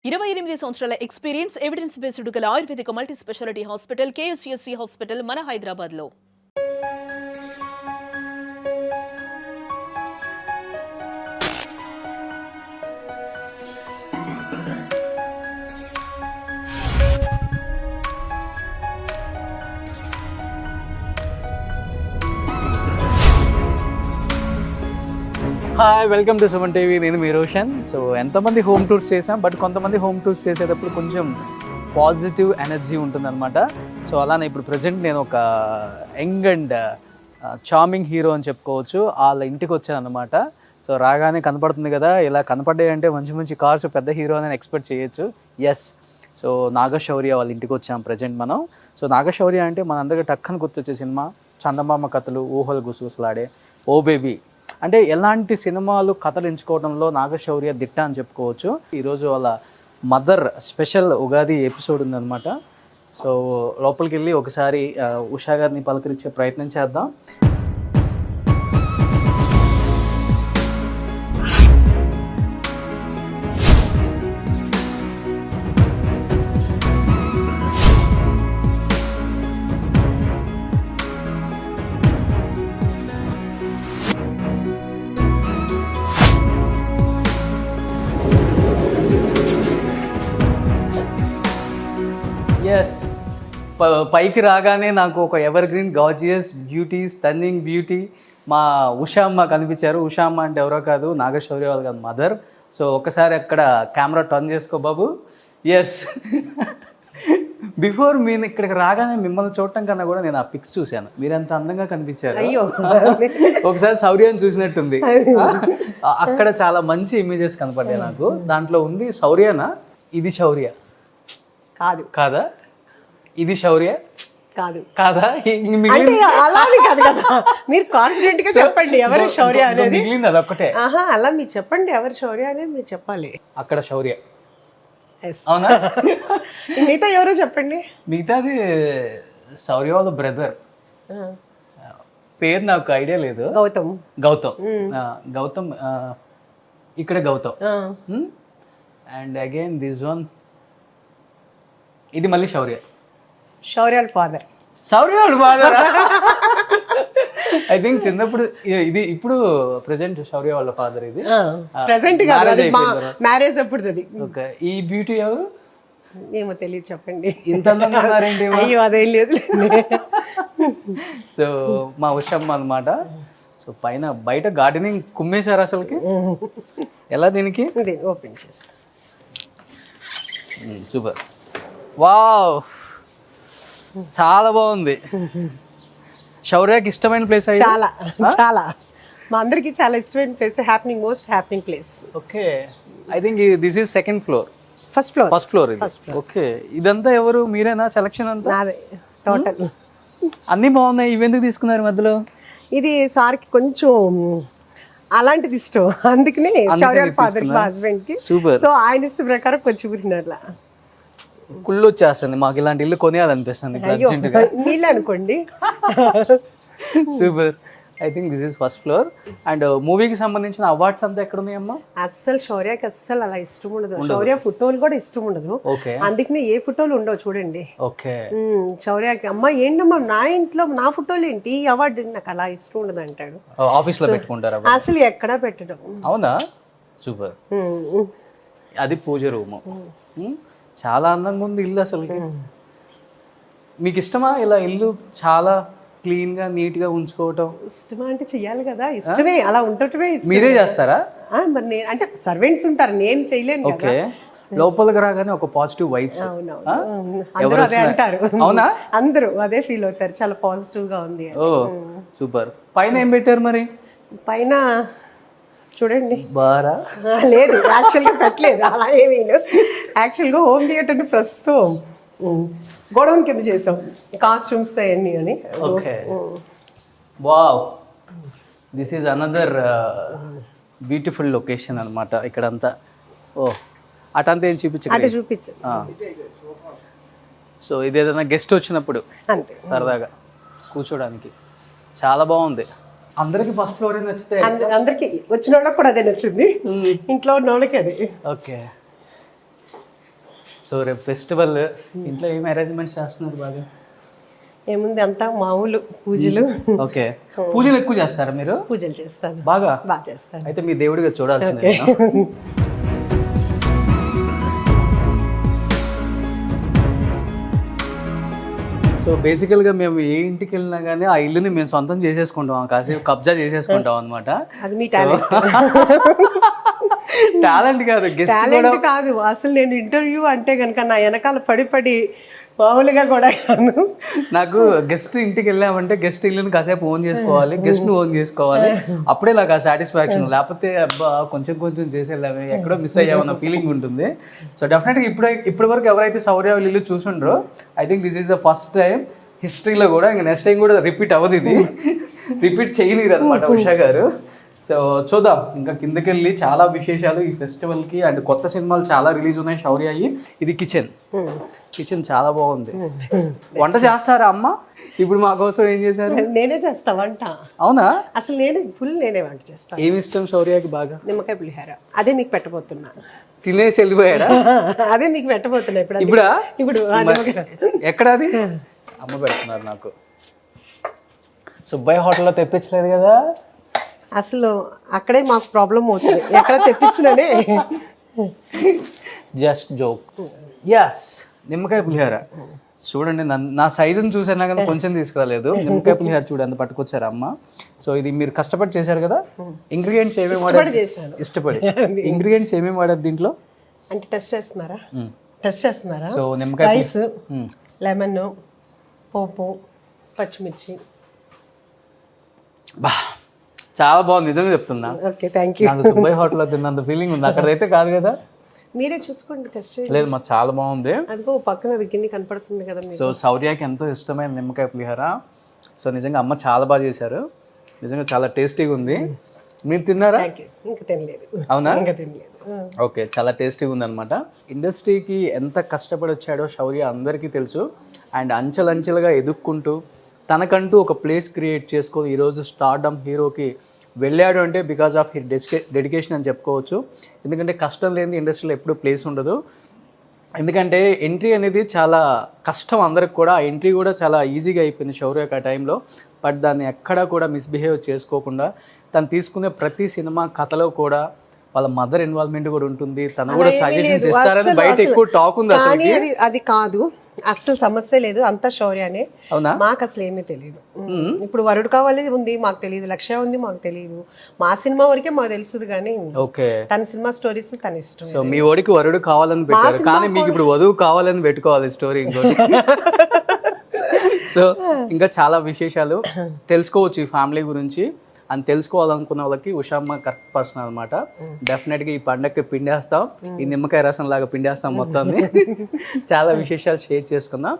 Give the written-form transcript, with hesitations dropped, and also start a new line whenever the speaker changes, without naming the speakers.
28 సంవత్సరాల experience evidence based గల Ayurvedic multi speciality hospital KSSC hospital మన హైదరాబాద్లో.
Hi, welcome to Suman TV. నేను మీ రోషన్. సో ఎంతమంది హోమ్ టూర్స్ చేసాం, బట్ కొంతమంది హోమ్ టూర్స్ చేసేటప్పుడు కొంచెం పాజిటివ్ ఎనర్జీ ఉంటుందన్నమాట. సో అలానే ఇప్పుడు ప్రజెంట్ నేను ఒక యంగ్ అండ్ చార్మింగ్ హీరో అని చెప్పుకోవచ్చు. వాళ్ళ ఇంటికి వచ్చాను అనమాట. సో రాగానే కనపడుతుంది కదా, ఇలా కనపడ్డాయంటే మంచి మంచి కార్స్, పెద్ద హీరో అని ఎక్స్పెక్ట్ చేయొచ్చు. ఎస్, సో నాగశౌర్య వాళ్ళ ఇంటికి వచ్చాం ప్రజెంట్ మనం. సో నాగశౌర్య అంటే మనందరికీ టక్కని గుర్తొచ్చే సినిమా చందమామ కథలు, ఊహలు గుసగుసలాడే, ఓ బేబీ. అంటే ఎలాంటి సినిమాలు కథలు ఎంచుకోవడంలో నాగశౌర్య దిట్ట అని చెప్పుకోవచ్చు. ఈరోజు వాళ్ళ మదర్ స్పెషల్ ఉగాది ఎపిసోడ్ ఉందన్నమాట. సో లోపలికి వెళ్ళి ఒకసారి ఉషా గారిని పలకరించే ప్రయత్నం చేద్దాం. ఎస్, పైకి రాగానే నాకు ఒక ever green gorgeous beauty, stunning beauty మా ఉషా అమ్మ కనిపించారు. ఉషా అమ్మ అంటే ఎవరో కాదు, నాగశౌర్య వాళ్ళ మదర్. సో ఒకసారి అక్కడ కెమెరా టర్న్ చేసుకో బాబు. ఎస్, బిఫోర్ మీరు ఇక్కడికి రాగానే మిమ్మల్ని చూడటం కన్నా కూడా నేను ఆ పిక్స్ చూశాను. మీరు ఎంత అందంగా కనిపించారు. ఒకసారి శౌర్యాన్ని చూసినట్టుంది. అక్కడ చాలా మంచి ఇమేజెస్ కనపడ్డాయి నాకు. దాంట్లో ఉంది శౌర్యనా? ఇది శౌర్య
కాదు.
కాదా? ఇది శౌర్య
కాదు.
కాదా?
అలానే కాదు కదా, మీరు కాన్ఫిడెంట్ గా చెప్పండి ఎవరు శౌర్య అనేది.
మిగిలింది అదొక్కటే.
అలా మీరు చెప్పండి ఎవరు శౌర్య అనేది మీరు చెప్పాలి.
అక్కడ శౌర్య, అవునా?
మిగతా ఎవరో చెప్పండి.
మిగతాది శౌర్య వాళ్ళ బ్రదర్. పేరు నాకు ఐడియా లేదు.
గౌతమ్.
గౌతమ్ ఇక్కడ Gautam. And again this one, ఇది మళ్ళీ Shaurya.
Shaurya father.
Shaurya father I think చిన్నప్పుడు ఇది. ఇప్పుడు ప్రెసెంట్ శౌర్య వాళ్ళ ఫాదర్. ఇది
ప్రెసెంట్ మ్యారేజ్ అప్పుడు.
ఓకే, ఈ బ్యూటీ ఎవరు?
ఏమో తెలియదు, చెప్పండి.
ఇంత అందంగా ఉన్నారేంటి?
అయ్యో అదేం లేదు.
సో మా ఉషమ్మ అనమాట. సో పైన బయట గార్డెనింగ్ కుమ్మేశారు అసలుకి. ఎలా దీనికి
ఓపెన్ చేస్తా.
సూపర్, వావ్, చాలా బాగుంది. శౌర్యకి ఇష్టమైన ప్లేస్ అయ్యి
చాలా చాలా మా అందరికి చాలా ఇష్టమైన place. Happening, most happening place.
Okay, I think this is second floor.
First floor.
Okay, ఇదంతా ఎవరు? మీరేనా సెలక్షన్ అంతా?
నాదే టోటల్.
అన్నీ బాగున్నాయి. ఇవెందుకు తీసుకున్నారు మధ్యలో?
ఇది సార్కి కొంచెం అలాంటిది ఇష్టం, అందుకనే శౌర్య ఫాదర్ మా హస్బెండ్ కి.
సూపర్.
సో ఆయన ఇష్టం ప్రకారం కొంచెం ఊరినట్లా
కుళ్ళు వచ్చేస్తుంది. మాకు ఇలాంటి ఇల్లు కొనేయాలనిపిస్తుంది
నీళ్ళు అనుకోండి.
Super. I think this is first floor. And మూవీకి సంబంధించిన అవార్డ్స్ అంతా ఎక్కడ ఉన్నాయమ్మా?
అస్సలు శౌర్యకి అస్సలు అలా ఇష్టం ఉండదు. శౌర్య ఫోటోలు కూడా ఇష్టం ఉండదు.
ఓకే,
అందుకనే ఏ ఫోటోలు ఉండవు చూడండి.
ఓకే.
శౌర్యకి అమ్మ ఏంటమ్మా నా ఇంట్లో నా ఫోటోలు ఏంటి, ఈ అవార్డు నాకు అలా ఇష్టం ఉండదు అంటాడు.
ఆఫీస్ లో పెట్టుకుంటారా?
అసలు ఎక్కడా పెట్టడం.
అవునా? సూపర్. అది పూజ రూమ్. చాలా అందంగా ఉంది ఇల్లు అసలు. మీకు ఇష్టమా ఇలా ఇల్లు చాలా క్లీన్ గా నీట్ గా ఉంచుకోవటం?
ఇష్టమా అంటే చెయ్యాలి కదా, ఇష్టమే. అలా ఉండటమే.
మీరే చేస్తారా?
మరి నేను అంటే సర్వెంట్స్ ఉంటారు, నేను చేయలేను.
ఓకే, లోపలికి రాగానే ఒక పాజిటివ్ వైబ్స్.
అందరూ అదే అంటారు.
అవునా?
అందరూ అదే ఫీల్ అవుతారు, చాలా పాజిటివ్ గా ఉంది.
ఓ సూపర్. పైన ఏం పెట్టారు మరి?
పైన చూడండి.
బారా?
లేదు, యాక్చువల్గా పెట్టలేదు అలా ఏమీ. యాక్చువల్గా హోమ్ థియేటర్ ప్రస్తుతం గొడవన్ కింద చేసాం, కాస్ట్యూమ్స్ అవన్నీ అని.
Okay, wow, this is another beautiful location అనమాట ఇక్కడంతా. ఓ అటంతా ఏం చూపించు. సో ఇది ఏదైనా గెస్ట్ వచ్చినప్పుడు
అంతే
సరదాగా కూర్చోడానికి చాలా బాగుంది. అందరికి ఫస్ట్ ఫ్లోర్ నచ్చితే
అందరికి వచ్చిన వాళ్ళకి కూడా అదే నచ్చింది, ఇంట్లో ఉన్న వాళ్ళకి అదే.
ఓకే, సో రేపు ఫెస్టివల్, ఇంట్లో ఏం అరేంజ్మెంట్స్ చేస్తున్నారు బాగా?
ఏముంది అంతా మామూలు పూజలు.
ఓకే, పూజలు ఎక్కువ చేస్తారా మీరు?
పూజలు చేస్తాను,
బాగా
బాగా చేస్తాను.
అయితే మీ దేవుడిగా చూడాల్సిందే. సో బేసికల్గా మేము ఏ ఇంటికి వెళ్ళినా కానీ ఆ ఇల్లుని మేము సొంతం చేసేసుకుంటాం, కాసేపు కబ్జా చేసేసుకుంటాం అనమాట.
అది మీ టాలెంట్.
టాలెంట్ కాదు, గెస్ట్
టాలెంట్ కాదు, అసలు నేను ఇంటర్వ్యూ అంటే కనుక నా వెనకాల పడి మామూలుగా కూడా కాను.
నాకు గెస్ట్ ఇంటికి వెళ్ళామంటే గెస్ట్ ఇల్లుని కాసేపు ఓన్ చేసుకోవాలి, గెస్ట్ని ఓన్ చేసుకోవాలి, అప్పుడే నాకు ఆ సాటిస్ఫాక్షన్. లేకపోతే అబ్బా కొంచెం చేసి వెళ్ళాము, ఎక్కడో మిస్ అయ్యామన్న ఫీలింగ్ ఉంటుంది. సో డెఫినెట్గా ఇప్పటి వరకు ఎవరైతే శౌర్య వాళ్ళ ఇల్లు చూసుండ్రో, I think this is the first time హిస్టరీలో కూడా, ఇంకా నెక్స్ట్ టైం కూడా రిపీట్ అవ్వదు, ఇది రిపీట్ చేయలేరు అనమాట ఉషా గారు. సో చూద్దాం, ఇంకా కిందకెళ్ళి చాలా విశేషాలు ఈ ఫెస్టివల్కి. అండ్ కొత్త సినిమాలు చాలా రిలీజ్ ఉన్నాయి శౌర్య అయ్యి. ఇది కిచెన్ చాలా బాగుంది. వంట చేస్తారా అమ్మ? ఇప్పుడు మా కోసం ఏం చేశారు?
నేనే చేస్తా వంట.
అవునా?
అసలు నేనే వంట చేస్తాను.
ఏమి ఇష్టం శౌర్యకి బాగా?
నిమ్మకాయ పులిహార. అదే మీకు పెట్టబోతున్నా.
తినేసి వెళ్ళిపోయాడా?
అదే మీకు పెట్టబోతున్నా ఇప్పుడు.
ఇప్పుడు ఎక్కడ అది? అమ్మ పెడుతున్నారు నాకు. సుబ్బయ్య హోటల్లో తెప్పించలేదు కదా?
అసలు అక్కడే మాకు ప్రాబ్లం అవుతుంది, ఎక్కడ తెప్పించిననే.
Just joke. యస్, నిమ్మకాయ పులిహార చూడండి. నా సైజుని చూసానా కానీ కొంచెం తీసుకురాలేదు. నిమ్మకాయ పులిహార చూడు ఎంత పట్టుకొచ్చారు అమ్మ. సో ఇది మీరు కష్టపడి చేశారు కదా. ఇంగ్రీడియంట్స్ ఏమేమి వాడారు? ఇష్టపడి. ఇంగ్రీడియంట్స్ ఏమేమి వాడారు దీంట్లో?
అంటే టెస్ట్ చేస్తున్నారా?
సో నిమ్మకాయ,
రైస్, లెమన్, పోపు, పచ్చిమిర్చి.
బా చాలా బాగుంది, నిజంగా చెప్తున్నా.
Okay, thank you.
నాకు సుబ్బయ్య హోటల్లో తిన్నంత ఫీలింగ్ ఉంది, అక్కడైతే కాదు కదా.
మీరే చూసుకోండి, టెస్ట్ చేయండి.
లేదు, మాకు చాలా బాగుంది.
అదిగో పక్కన గిన్నె కనపడుతుంది కదా.
సో శౌర్యకి ఎంతో ఇష్టమైన నిమ్మకాయ పులిహార. సో నిజంగా అమ్మ చాలా బాగా చేశారు, నిజంగా చాలా టేస్టీగా ఉంది. మీరు తిన్నారా?
ఇంకా తినలేదు.
అవునా?
ఇంకా తినలేదు.
ఓకే, చాలా టేస్టీగా ఉందన్నమాట. ఇండస్ట్రీకి ఎంత కష్టపడి వచ్చాడో శౌర్య అందరికీ తెలుసు. అండ్ అంచెలంచెలుగా ఎదుక్కుంటూ తనకంటూ ఒక ప్లేస్ క్రియేట్ చేసుకొని ఈరోజు స్టార్డమ్ హీరోకి వెళ్ళాడు అంటే బికాజ్ ఆఫ్ హీ డెడికేషన్ అని చెప్పుకోవచ్చు. ఎందుకంటే కష్టం లేని ఇండస్ట్రీలో ఎప్పుడూ ప్లేస్ ఉండదు. ఎందుకంటే ఎంట్రీ అనేది చాలా కష్టం అందరికి కూడా. ఆ ఎంట్రీ కూడా చాలా ఈజీగా అయిపోయింది శౌర్యకి ఆ టైంలో. బట్ దాన్ని ఎక్కడా కూడా మిస్బిహేవ్ చేసుకోకుండా తను తీసుకునే ప్రతి సినిమా కథలో కూడా వాళ్ళ మదర్ ఇన్వాల్వ్మెంట్ కూడా ఉంటుంది. తను కూడా సజెషన్స్ ఇస్తారని బయట ఎక్కువ టాక్ ఉంది. అసలు
అది కాదు, అసలు సమస్య లేదు, అంతా శౌర్యనే.
అవునా?
మాకు అసలు ఏమీ తెలియదు. ఇప్పుడు వరుడు కావాలి ఉంది మాకు తెలియదు, లక్ష్య ఉంది మాకు తెలియదు. మా సినిమా వరకే మాకు తెలుస్తుంది కానీ
ఓకే,
తన సినిమా స్టోరీస్ తన ఇష్టం.
సో మీ ఓడికి వరుడు కావాలని పెట్టారు, కానీ మీకు ఇప్పుడు వధువు కావాలని పెట్టుకోవాలి స్టోరీ ఇంకోటి. సో ఇంకా చాలా విశేషాలు తెలుసుకోవచ్చు ఈ ఫ్యామిలీ గురించి. అని తెలుసుకోవాలనుకున్న వాళ్ళకి ఉషామ్మ కరెక్ట్ పర్సన్ అనమాట. డెఫినెట్గా ఈ పండగకి పిండేస్తాం, ఈ నిమ్మకాయ రసం లాగా పిండేస్తాం మొత్తాన్ని. చాలా విశేషాలు షేర్ చేసుకుందాం.